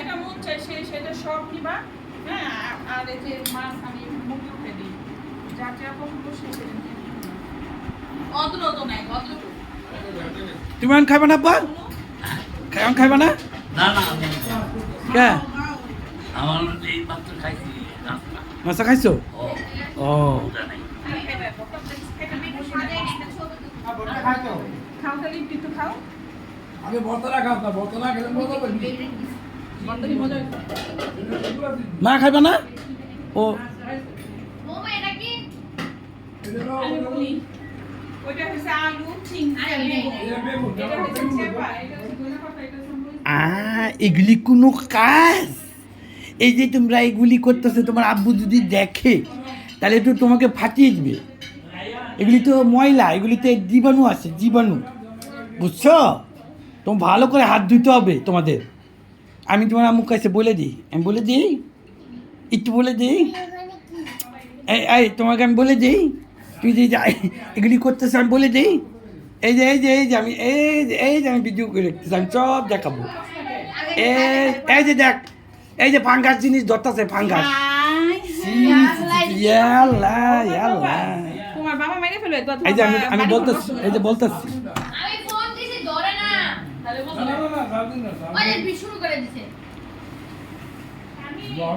এটা মন চাই সেটা সব নিবা। হ্যাঁ, আর এই যে মাছ আমি মুখে উঠে দিই, যা যা পছন্দ সেটা অদ্র তো নাই, অদ্র তুমি আন খাইবা না আব্বা? আন খাইবা না? না না কে আমার এই মাত্র খাইছি মাছা খাইছো? ও ও খাও খালি একটু খাও। আগে বর্তলা খাও না, বর্তলা খেলে মজা পাবি। বর্তমানে মজা মা খাইবা না? ও ওইটা হচ্ছে আলু, চিংড়ি, এটা হচ্ছে চেপা, এটা হচ্ছে গোলা পাতা, এটা হচ্ছে এগুলি কোনো কাজ? এই যে তোমরা এগুলি করতেছো, তোমার আব্বু যদি দেখে তাহলে তো তোমাকে ফাটিয়ে দিবে। এগুলি তো ময়লা, এগুলিতে জীবাণু আছে, জীবাণু, বুঝছো? তোমার ভালো করে হাত ধুতে হবে তোমাদের। আমি তোমার আম্মুর কাছে বলে দিই, আমি বলে দিই, একটু বলে দিই, এই তোমাকে আমি বলে দিই, তুই যে এগুলি করতেছো আমি বলে দিই। এই যে আমি ভিডিও করে রেখেছি, আমি সব দেখাবো। এই যে দেখ, এই যে ফাঙ্গাস জিনিস ধরতেছে, ফাঙ্গাস। তোমার বাবা মেরে ফেলবে তো। এই যে আমি বলতেছি, এই যে বলতেছি, আমি ফোন দিছি ধরে না। না না না, রাত দিন না। ওই শুরু করে দিছে।